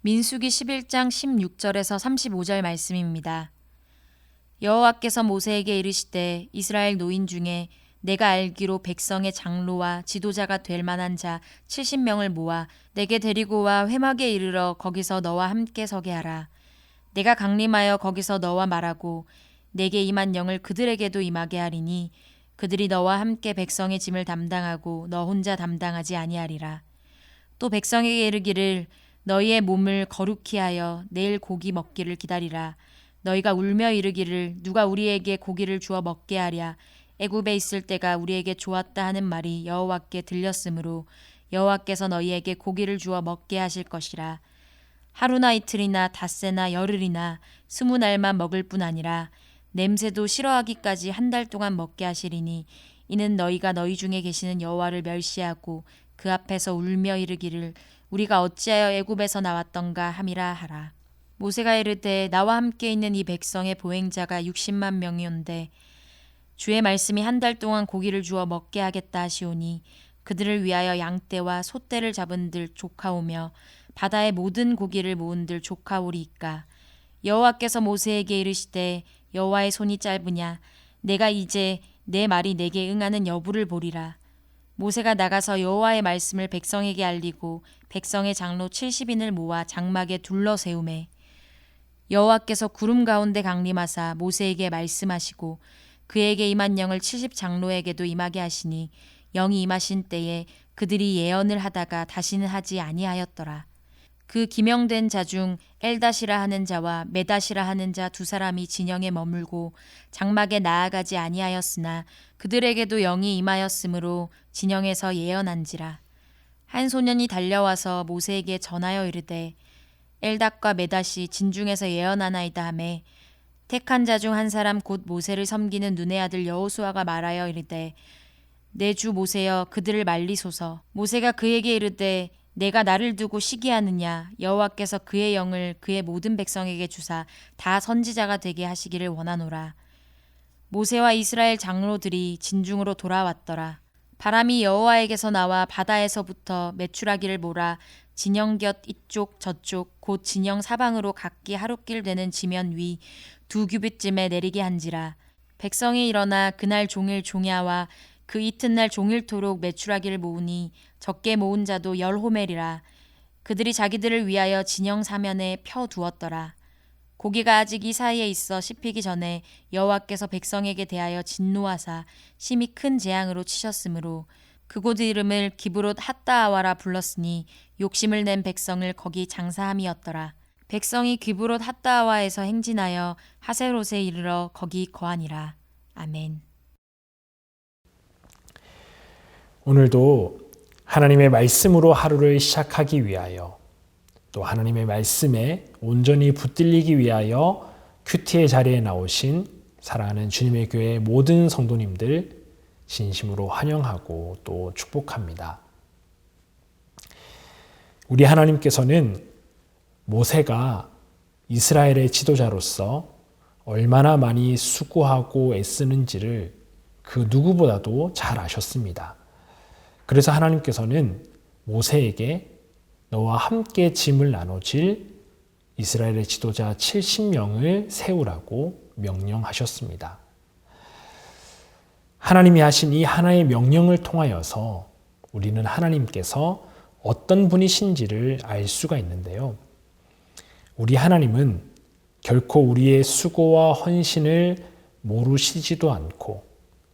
민수기 11장 16절에서 35절 말씀입니다. 여호와께서 모세에게 이르시되 이스라엘 노인 중에 내가 알기로 백성의 장로와 지도자가 될 만한 자 70명을 모아 내게 데리고 와 회막에 이르러 거기서 너와 함께 서게 하라. 내가 강림하여 거기서 너와 말하고 내게 임한 영을 그들에게도 임하게 하리니 그들이 너와 함께 백성의 짐을 담당하고 너 혼자 담당하지 아니하리라. 또 백성에게 이르기를 너희의 몸을 거룩히 하여 내일 고기 먹기를 기다리라. 너희가 울며 이르기를 누가 우리에게 고기를 주어 먹게 하랴. 애굽에 있을 때가 우리에게 좋았다 하는 말이 여호와께 들렸으므로 여호와께서 너희에게 고기를 주어 먹게 하실 것이라. 하루나 이틀이나 닷새나 열흘이나 20날만 먹을 뿐 아니라 냄새도 싫어하기까지 한 달 동안 먹게 하시리니 이는 너희가 너희 중에 계시는 여호와를 멸시하고 그 앞에서 울며 이르기를 우리가 어찌하여 애굽에서 나왔던가 함이라 하라. 모세가 이르되 나와 함께 있는 이 백성의 보행자가 60만 명이온데 주의 말씀이 한 달 동안 고기를 주어 먹게 하겠다 하시오니 그들을 위하여 양떼와 소떼를 잡은들 조카오며 바다의 모든 고기를 모은들 조카오리이까. 여호와께서 모세에게 이르시되 여호와의 손이 짧으냐 내가 이제 내 말이 내게 응하는 여부를 보리라. 모세가 나가서 여호와의 말씀을 백성에게 알리고 백성의 장로 70인을 모아 장막에 둘러 세우매 여호와께서 구름 가운데 강림하사 모세에게 말씀하시고 그에게 임한 영을 70 장로에게도 임하게 하시니 영이 임하신 때에 그들이 예언을 하다가 다시는 하지 아니하였더라. 그 기명된 자 중 엘닷이라 하는 자와 메닷이라 하는 자 두 사람이 진영에 머물고 장막에 나아가지 아니하였으나 그들에게도 영이 임하였으므로 진영에서 예언한지라. 한 소년이 달려와서 모세에게 전하여 이르되 엘닷과 메닷이 진중에서 예언하나이다 하매 택한 자 중 한 사람 곧 모세를 섬기는 눈의 아들 여호수아가 말하여 이르되 내 주 모세여 그들을 말리소서. 모세가 그에게 이르되 내가 나를 두고 시기하느냐. 여호와께서 그의 영을 그의 모든 백성에게 주사 다 선지자가 되게 하시기를 원하노라. 모세와 이스라엘 장로들이 진중으로 돌아왔더라. 바람이 여호와에게서 나와 바다에서부터 메추라기를 몰아 진영 곁 이쪽 저쪽 곧 진영 사방으로 각기 하룻길 되는 지면 위 2규빗쯤에 내리게 한지라. 백성이 일어나 그날 종일 종야와 그 이튿날 종일토록 메추라기를 모으니 적게 모은 자도 10호멜이라. 그들이 자기들을 위하여 진영 사면에 펴 두었더라. 고기가 아직 이 사이에 있어 씹히기 전에 여호와께서 백성에게 대하여 진노하사 심히 큰 재앙으로 치셨으므로 그곳 이름을 기브롯 핫다아와라 불렀으니 욕심을 낸 백성을 거기 장사함이었더라. 백성이 기브롯 핫다아와에서 행진하여 하세롯에 이르러 거기 거하니라. 아멘. 오늘도 하나님의 말씀으로 하루를 시작하기 위하여 또 하나님의 말씀에 온전히 붙들리기 위하여 큐티의 자리에 나오신 사랑하는 주님의 교회 모든 성도님들 진심으로 환영하고 또 축복합니다. 우리 하나님께서는 모세가 이스라엘의 지도자로서 얼마나 많이 수고하고 애쓰는지를 그 누구보다도 잘 아셨습니다. 그래서 하나님께서는 모세에게 너와 함께 짐을 나눠질 이스라엘의 지도자 70명을 세우라고 명령하셨습니다. 하나님이 하신 이 하나의 명령을 통하여서 우리는 하나님께서 어떤 분이신지를 알 수가 있는데요. 우리 하나님은 결코 우리의 수고와 헌신을 모르시지도 않고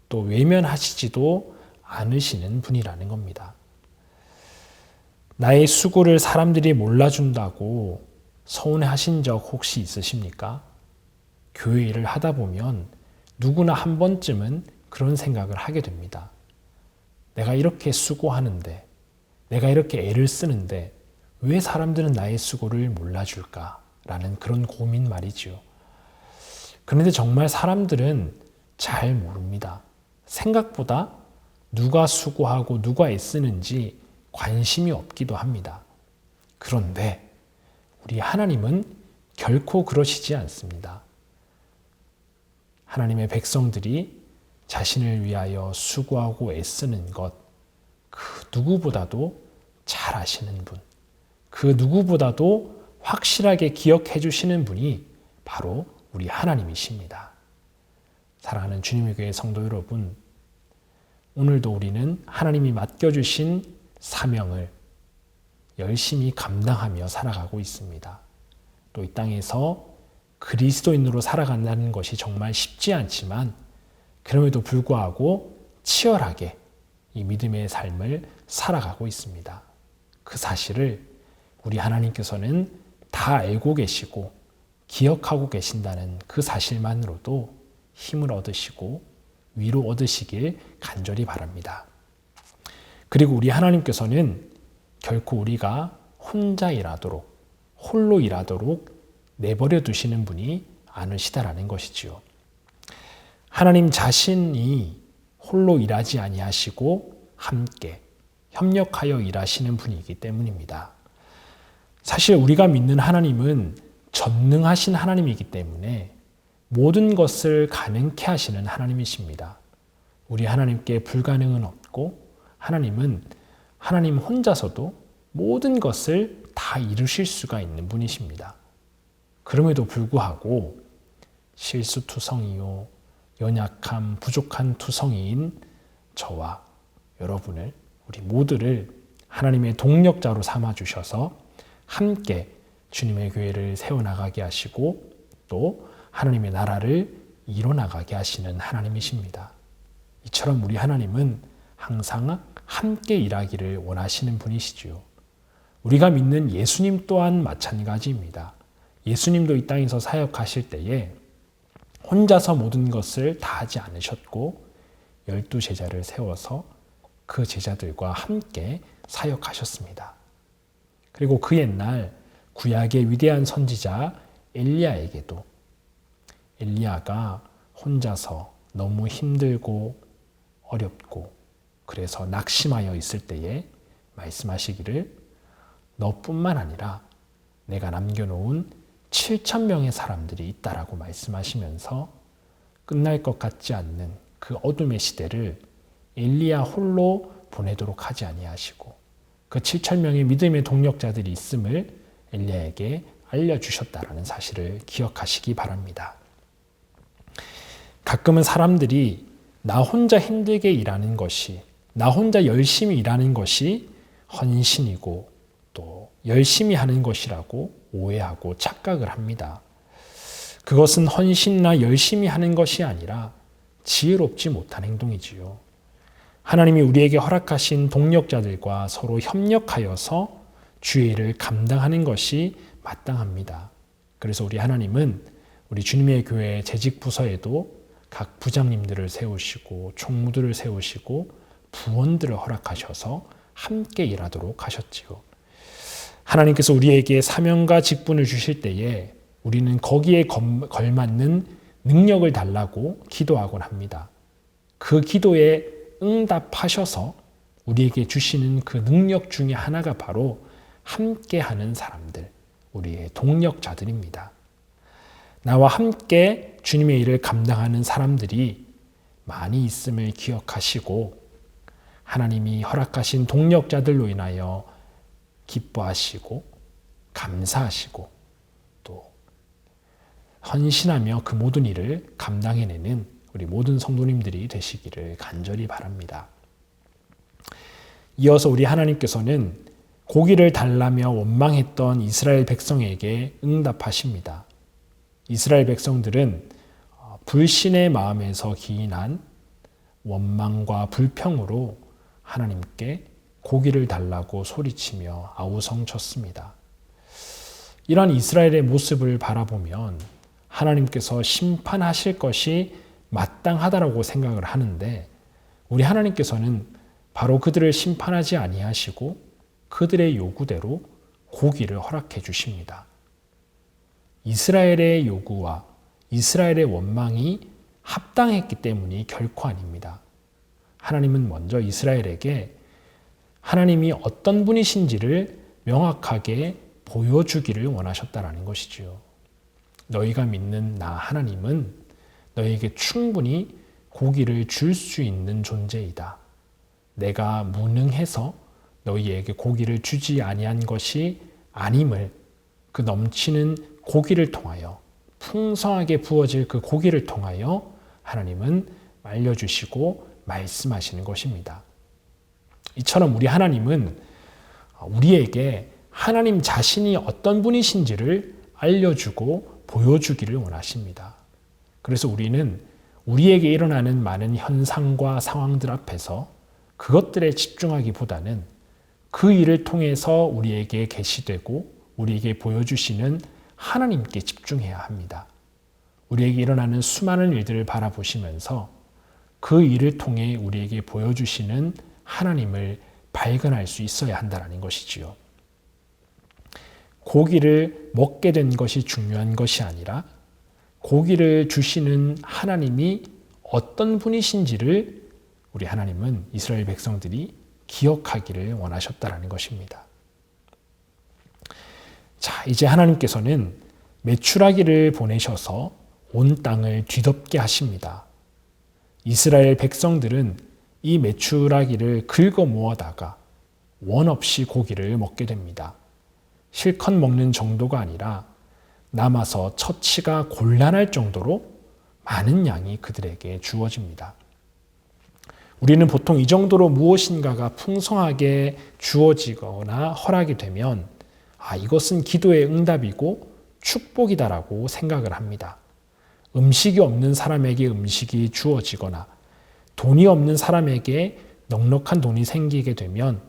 또 외면하시지도 않으시는 분이라는 겁니다. 나의 수고를 사람들이 몰라준다고 서운해하신 적 혹시 있으십니까? 교회 일을 하다 보면 누구나 한 번쯤은 그런 생각을 하게 됩니다. 내가 이렇게 수고하는데, 내가 이렇게 애를 쓰는데 왜 사람들은 나의 수고를 몰라줄까? 라는 그런 고민 말이죠. 그런데 정말 사람들은 잘 모릅니다. 생각보다 누가 수고하고 누가 애쓰는지 관심이 없기도 합니다. 그런데 우리 하나님은 결코 그러시지 않습니다. 하나님의 백성들이 자신을 위하여 수고하고 애쓰는 것, 그 누구보다도 잘 아시는 분, 그 누구보다도 확실하게 기억해 주시는 분이 바로 우리 하나님이십니다. 사랑하는 주님의 교회 성도 여러분, 오늘도 우리는 하나님이 맡겨주신 사명을 열심히 감당하며 살아가고 있습니다. 또 이 땅에서 그리스도인으로 살아간다는 것이 정말 쉽지 않지만 그럼에도 불구하고 치열하게 이 믿음의 삶을 살아가고 있습니다. 그 사실을 우리 하나님께서는 다 알고 계시고 기억하고 계신다는 그 사실만으로도 힘을 얻으시고 위로 얻으시길 간절히 바랍니다. 그리고 우리 하나님께서는 결코 우리가 혼자 일하도록, 홀로 일하도록 내버려 두시는 분이 아니시다라는 것이지요. 하나님 자신이 홀로 일하지 아니하시고 함께 협력하여 일하시는 분이기 때문입니다. 사실 우리가 믿는 하나님은 전능하신 하나님이기 때문에 모든 것을 가능케 하시는 하나님이십니다. 우리 하나님께 불가능은 없고 하나님은 하나님 혼자서도 모든 것을 다 이루실 수가 있는 분이십니다. 그럼에도 불구하고 실수투성이요 연약함 부족한 투성이인 저와 여러분을 우리 모두를 하나님의 동력자로 삼아주셔서 함께 주님의 교회를 세워나가게 하시고 또 하나님의 나라를 이뤄나가게 하시는 하나님이십니다. 이처럼 우리 하나님은 항상 함께 일하기를 원하시는 분이시지요. 우리가 믿는 예수님 또한 마찬가지입니다. 예수님도 이 땅에서 사역하실 때에 혼자서 모든 것을 다 하지 않으셨고 12제자를 세워서 그 제자들과 함께 사역하셨습니다. 그리고 그 옛날 구약의 위대한 선지자 엘리야에게도 엘리야가 혼자서 너무 힘들고 어렵고 그래서 낙심하여 있을 때에 말씀하시기를 너뿐만 아니라 내가 남겨놓은 7,000명의 사람들이 있다라고 말씀하시면서 끝날 것 같지 않는 그 어둠의 시대를 엘리야 홀로 보내도록 하지 아니하시고 그 7,000명의 믿음의 동력자들이 있음을 엘리야에게 알려주셨다라는 사실을 기억하시기 바랍니다. 가끔은 사람들이 나 혼자 힘들게 일하는 것이, 나 혼자 열심히 일하는 것이 헌신이고 또 열심히 하는 것이라고 오해하고 착각을 합니다. 그것은 헌신이나 열심히 하는 것이 아니라 지혜롭지 못한 행동이지요. 하나님이 우리에게 허락하신 동력자들과 서로 협력하여서 주의 일을 감당하는 것이 마땅합니다. 그래서 우리 하나님은 우리 주님의 교회 재직 부서에도 각 부장님들을 세우시고 총무들을 세우시고 부원들을 허락하셔서 함께 일하도록 하셨지요. 하나님께서 우리에게 사명과 직분을 주실 때에 우리는 거기에 걸맞는 능력을 달라고 기도하곤 합니다. 그 기도에 응답하셔서 우리에게 주시는 그 능력 중에 하나가 바로 함께하는 사람들, 우리의 동력자들입니다. 나와 함께 주님의 일을 감당하는 사람들이 많이 있음을 기억하시고 하나님이 허락하신 동력자들로 인하여 기뻐하시고 감사하시고 또 헌신하며 그 모든 일을 감당해내는 우리 모든 성도님들이 되시기를 간절히 바랍니다. 이어서 우리 하나님께서는 고기를 달라며 원망했던 이스라엘 백성에게 응답하십니다. 이스라엘 백성들은 불신의 마음에서 기인한 원망과 불평으로 하나님께 고기를 달라고 소리치며 아우성쳤습니다. 이러한 이스라엘의 모습을 바라보면 하나님께서 심판하실 것이 마땅하다라고 생각을 하는데 우리 하나님께서는 바로 그들을 심판하지 아니하시고 그들의 요구대로 고기를 허락해 주십니다. 이스라엘의 요구와 이스라엘의 원망이 합당했기 때문이 결코 아닙니다. 하나님은 먼저 이스라엘에게 하나님이 어떤 분이신지를 명확하게 보여주기를 원하셨다라는 것이지요. 너희가 믿는 나 하나님은 너희에게 충분히 고기를 줄 수 있는 존재이다. 내가 무능해서 너희에게 고기를 주지 아니한 것이 아님을 그 넘치는 고기를 통하여, 풍성하게 부어질 그 고기를 통하여 하나님은 말려주시고 말씀하시는 것입니다. 이처럼 우리 하나님은 우리에게 하나님 자신이 어떤 분이신지를 알려주고 보여주기를 원하십니다. 그래서 우리는 우리에게 일어나는 많은 현상과 상황들 앞에서 그것들에 집중하기보다는 그 일을 통해서 우리에게 계시되고 우리에게 보여주시는 하나님께 집중해야 합니다. 우리에게 일어나는 수많은 일들을 바라보시면서 그 일을 통해 우리에게 보여주시는 하나님을 발견할 수 있어야 한다는 것이지요. 고기를 먹게 된 것이 중요한 것이 아니라 고기를 주시는 하나님이 어떤 분이신지를 우리 하나님은 이스라엘 백성들이 기억하기를 원하셨다는 것입니다. 자, 이제 하나님께서는 메추라기를 보내셔서 온 땅을 뒤덮게 하십니다. 이스라엘 백성들은 이 메추라기를 긁어 모아다가 원 없이 고기를 먹게 됩니다. 실컷 먹는 정도가 아니라 남아서 처치가 곤란할 정도로 많은 양이 그들에게 주어집니다. 우리는 보통 이 정도로 무엇인가가 풍성하게 주어지거나 허락이 되면 이것은 기도의 응답이고 축복이다라고 생각을 합니다. 음식이 없는 사람에게 음식이 주어지거나 돈이 없는 사람에게 넉넉한 돈이 생기게 되면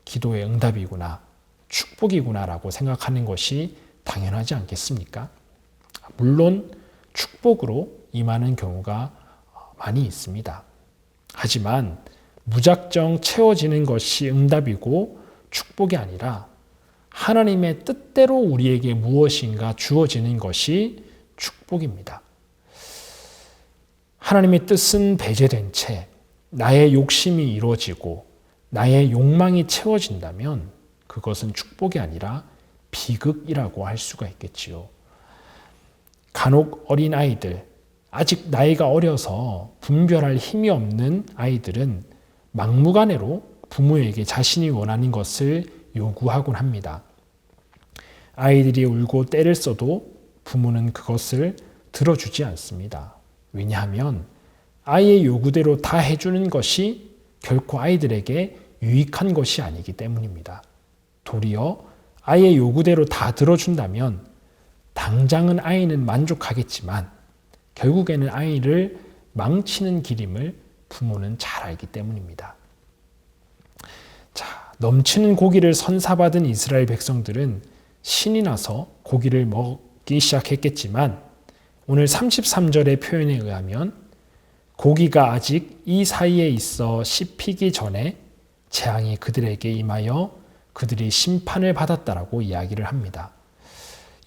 기도의 응답이구나, 축복이구나라고 생각하는 것이 당연하지 않겠습니까? 물론 축복으로 임하는 경우가 많이 있습니다. 하지만 무작정 채워지는 것이 응답이고 축복이 아니라 하나님의 뜻대로 우리에게 무엇인가 주어지는 것이 축복입니다. 하나님의 뜻은 배제된 채 나의 욕심이 이루어지고 나의 욕망이 채워진다면 그것은 축복이 아니라 비극이라고 할 수가 있겠지요. 간혹 어린 아이들, 아직 나이가 어려서 분별할 힘이 없는 아이들은 막무가내로 부모에게 자신이 원하는 것을 요구하곤 합니다. 아이들이 울고 떼를 써도 부모는 그것을 들어주지 않습니다. 왜냐하면 아이의 요구대로 다 해주는 것이 결코 아이들에게 유익한 것이 아니기 때문입니다. 도리어 아이의 요구대로 다 들어준다면 당장은 아이는 만족하겠지만 결국에는 아이를 망치는 길임을 부모는 잘 알기 때문입니다. 자, 넘치는 고기를 선사받은 이스라엘 백성들은 신이 나서 고기를 먹기 시작했겠지만 오늘 33절의 표현에 의하면 고기가 아직 이 사이에 있어 씹히기 전에 재앙이 그들에게 임하여 그들이 심판을 받았다라고 이야기를 합니다.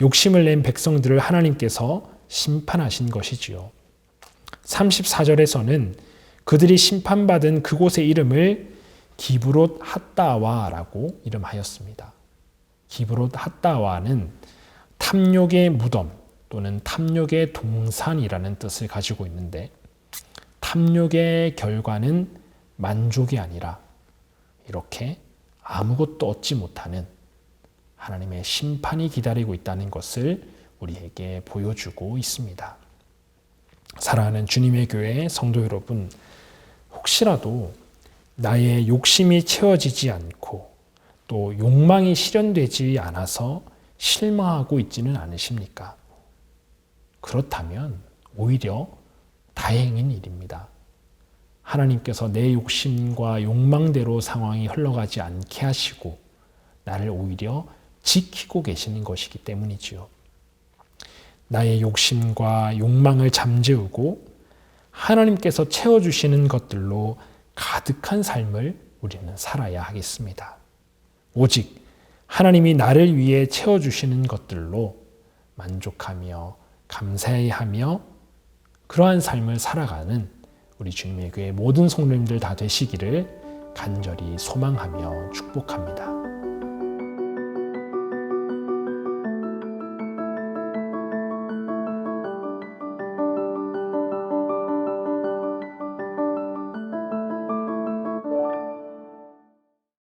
욕심을 낸 백성들을 하나님께서 심판하신 것이지요. 34절에서는 그들이 심판받은 그곳의 이름을 기브롯 핫다와라고 이름하였습니다. 기브롯 핫다와는 탐욕의 무덤 또는 탐욕의 동산이라는 뜻을 가지고 있는데 탐욕의 결과는 만족이 아니라 이렇게 아무것도 얻지 못하는 하나님의 심판이 기다리고 있다는 것을 우리에게 보여주고 있습니다. 사랑하는 주님의 교회 성도 여러분, 혹시라도 나의 욕심이 채워지지 않고 또 욕망이 실현되지 않아서 실망하고 있지는 않으십니까? 그렇다면 오히려 다행인 일입니다. 하나님께서 내 욕심과 욕망대로 상황이 흘러가지 않게 하시고 나를 오히려 지키고 계시는 것이기 때문이지요. 나의 욕심과 욕망을 잠재우고 하나님께서 채워주시는 것들로 가득한 삶을 우리는 살아야 하겠습니다. 오직 하나님이 나를 위해 채워주시는 것들로 만족하며 감사해하며 그러한 삶을 살아가는 우리 주님의 교회 모든 성도님들 다 되시기를 간절히 소망하며 축복합니다.